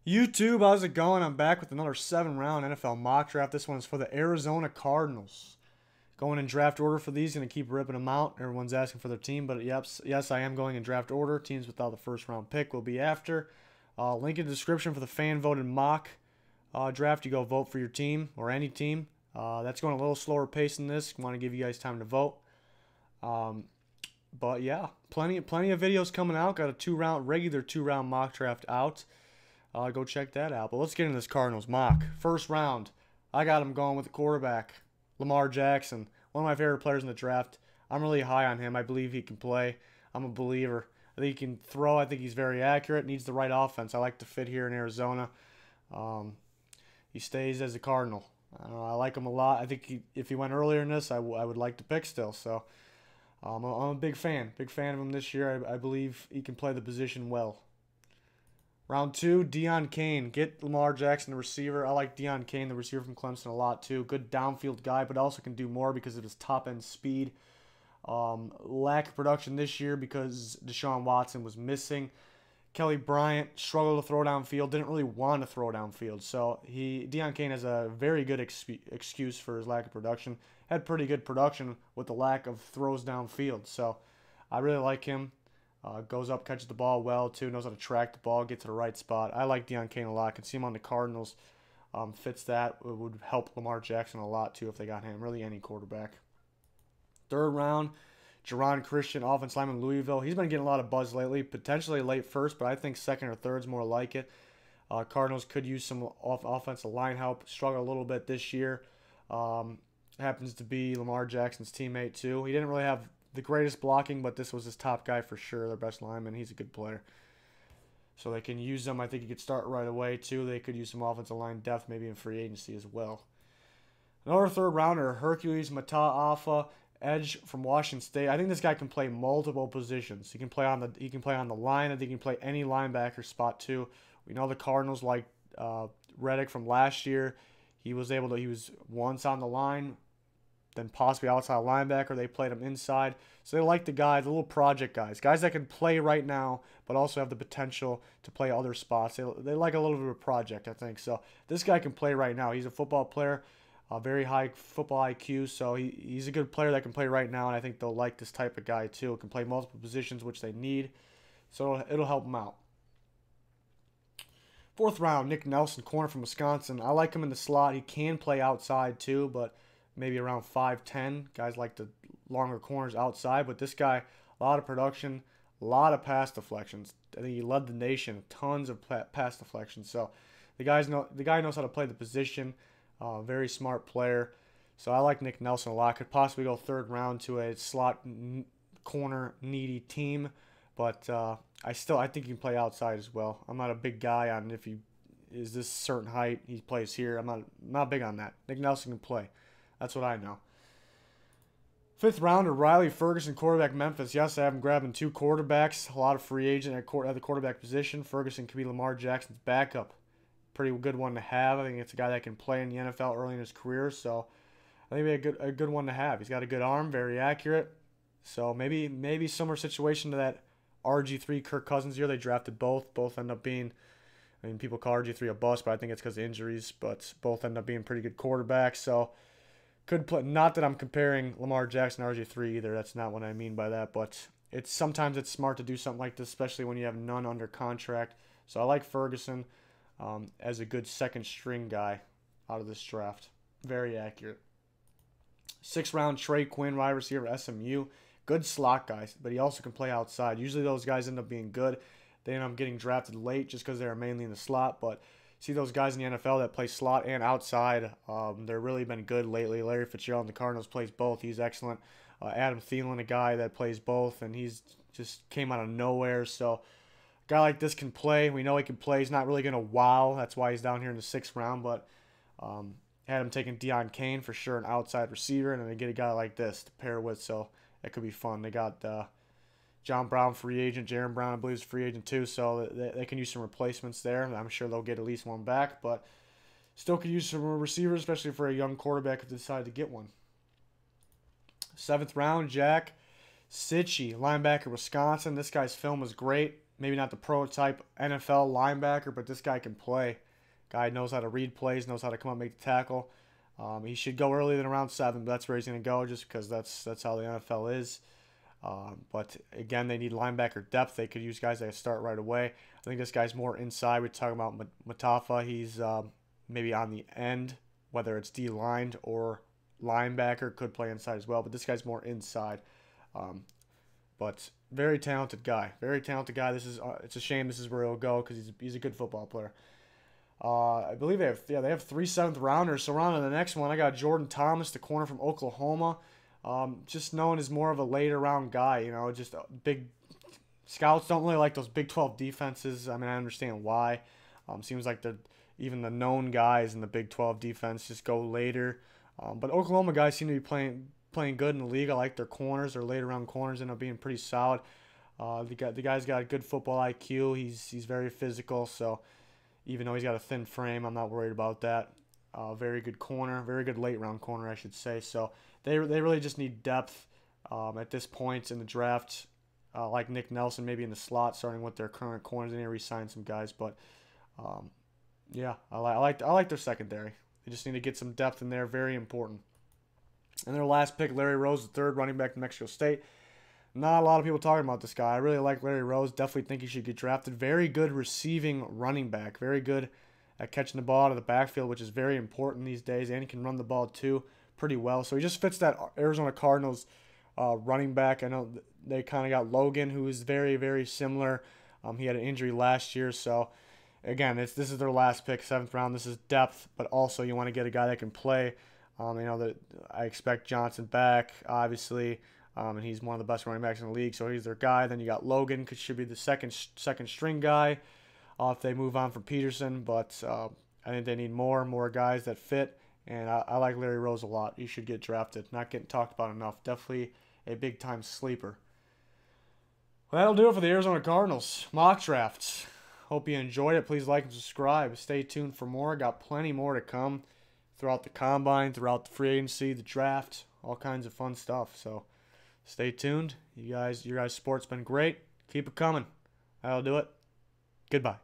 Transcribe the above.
YouTube, how's it going? I'm back with another 7-round NFL mock draft. This one is for the Arizona Cardinals. Going in draft order for these, going to keep ripping them out. Everyone's asking for their team, but yes, I am going in draft order. Teams without the first round pick will be after. Link in the description for the fan voted mock draft. You go vote for your team or any team. That's going a little slower pace than this. Want to give you guys time to vote. But yeah, plenty of videos coming out. Got a regular two-round mock draft out. Go check that out. But let's get into this Cardinals mock. First round, I got him going with the quarterback, Lamar Jackson. One of my favorite players in the draft. I'm really high on him. I believe he can play. I'm a believer. I think he can throw. I think he's very accurate. Needs the right offense. I like to fit here in Arizona. He stays as a Cardinal. I like him a lot. I think if he went earlier in this, I would like to pick still. So I'm a big fan. Big fan of him this year. I believe he can play the position well. Round 2, CAIN. Get Lamar Jackson, the receiver. I like CAIN, the receiver from Clemson, a lot too. Good downfield guy, but also can do more because of his top-end speed. Lack of production this year because Deshaun Watson was missing. Kelly Bryant struggled to throw downfield, didn't really want to throw downfield. So CAIN has a very good excuse for his lack of production. Had pretty good production with the lack of throws downfield. So I really like him. Goes up, catches the ball well, too. Knows how to track the ball, get to the right spot. I like CAIN a lot. Can see him on the Cardinals. Fits that. It would help Lamar Jackson a lot, too, if they got him. Really any quarterback. Third round, GERON Christian, offense lineman, Louisville. He's been getting a lot of buzz lately. Potentially late first, but I think second or third is more like it. Cardinals could use some offensive line help. Struggle a little bit this year. Happens to be Lamar Jackson's teammate, too. He didn't really have the greatest blocking, but this was his top guy for sure, their best lineman. He's a good player. So they can use him. I think he could start right away, too. They could use some offensive line depth, maybe in free agency as well. Another third rounder, HERCULES Mataafa, edge from Washington State. I think this guy can play multiple positions. He can play on the line. I think he can play any linebacker spot, too. We know the Cardinals like Reddick from last year. He was once on the line, then possibly outside linebacker. They played him inside. So they like the guys, the little project guys. Guys that can play right now, but also have the potential to play other spots. They like a little bit of a project, I think. So this guy can play right now. He's a football player, very high football IQ. So he's a good player that can play right now, and I think they'll like this type of guy too. Can play multiple positions, which they need. So it'll help them out. Fourth round, Nick Nelson, corner from Wisconsin. I like him in the slot. He can play outside too, but maybe around 5'10". Guys like the longer corners outside, but this guy, a lot of production, a lot of pass deflections. I think he led the nation, tons of pass deflections. So the guy knows how to play the position. Very smart player. So I like Nick Nelson a lot. Could possibly go third round to a slot corner needy team, but I think he can play outside as well. I'm not a big guy on if he is this certain height he plays here. I'm not big on that. Nick Nelson can play. That's what I know. Fifth rounder, Riley Ferguson, quarterback, Memphis. Yes, I have him grabbing 2 quarterbacks. A lot of free agent at the quarterback position. Ferguson could be Lamar Jackson's backup. Pretty good one to have. I think it's a guy that can play in the NFL early in his career, so I think it'd be a good one to have. He's got a good arm, very accurate. So maybe similar situation to that RG3 Kirk Cousins year. They drafted both. Both end up being, I mean, people call RG3 a bust, but I think it's because of injuries. But both end up being pretty good quarterbacks. So could play. Not that I'm comparing Lamar Jackson and RG3 either. That's not what I mean by that. But sometimes it's smart to do something like this, especially when you have none under contract. So I like Ferguson as a good second string guy out of this draft. Very accurate. Sixth round, QUINN, wide receiver, SMU. Good slot guys, but he also can play outside. Usually those guys end up being good. They end up getting drafted late just because they're mainly in the slot. But see those guys in the NFL that play slot and outside, they've really been good lately. Larry Fitzgerald in the Cardinals plays both. He's excellent. Adam Thielen, a guy that plays both, and he's just came out of nowhere. So a guy like this can play. We know he can play. He's not really going to wow. That's why he's down here in the 6th round. But had him taking CAIN for sure, an outside receiver, and then they get a guy like this to pair with. So it could be fun. They got John Brown, free agent. Jaron Brown, I believe, is free agent too. So they can use some replacements there. I'm sure they'll get at least one back. But still could use some receivers, especially for a young quarterback if they decide to get one. 7th round, Jack CICHY, linebacker, Wisconsin. This guy's film is great. maybe not the prototype NFL linebacker, but this guy can play. Guy knows how to read plays, knows how to come up and make the tackle. He should go earlier than around 7, but that's where he's going to go just because that's how the NFL is. But again, they need linebacker depth. They could use guys that start right away. I think this guy's more inside. We're talking about Matafa. He's maybe on the end, whether it's D-lined or linebacker, could play inside as well. But this guy's more inside. But very talented guy. Very talented guy. It's a shame this is where he'll go because he's a good football player. I believe they have 3 7th rounders. So on to the next one, I got Jordan Thomas, the corner from Oklahoma. Just known as more of a later round guy, you know, just big scouts don't really like those Big 12 defenses. I mean, I understand why. Seems like even the known guys in the Big 12 defense just go later. But Oklahoma guys seem to be playing good in the league. I like their corners. Their later round corners end up being pretty solid. The guy's got a good football IQ. He's very physical, so even though he's got a thin frame, I'm not worried about that. Very good corner, very good late round corner, I should say. So they really just need depth at this point in the draft, like Nick Nelson, maybe in the slot, starting with their current corners. They need to re-sign some guys, but yeah, I like their secondary. They just need to get some depth in there, very important. And their last pick, Larry Rose, the third running back to Mexico State. Not a lot of people talking about this guy. I really like Larry Rose. Definitely think he should get drafted. Very good receiving running back. Very good at catching the ball out of the backfield, which is very important these days. And he can run the ball too pretty well. So he just fits that Arizona Cardinals running back. I know they kind of got Logan, who is very, very similar. He had an injury last year. So, again, this is their last pick, 7th round. This is depth, but also you want to get a guy that can play. You know, that I expect Johnson back, obviously. And he's one of the best running backs in the league, so he's their guy. Then you got Logan, could should be the second string guy if they move on from Peterson. But I think they need more guys that fit, and I like Larry Rose a lot. He should get drafted. Not getting talked about enough. Definitely a big-time sleeper. Well, that'll do it for the Arizona Cardinals mock drafts. Hope you enjoyed it. Please like and subscribe. Stay tuned for more. Got plenty more to come throughout the combine, throughout the free agency, the draft, all kinds of fun stuff. So stay tuned. Your guys' support's been great. Keep it coming. That'll do it. Goodbye.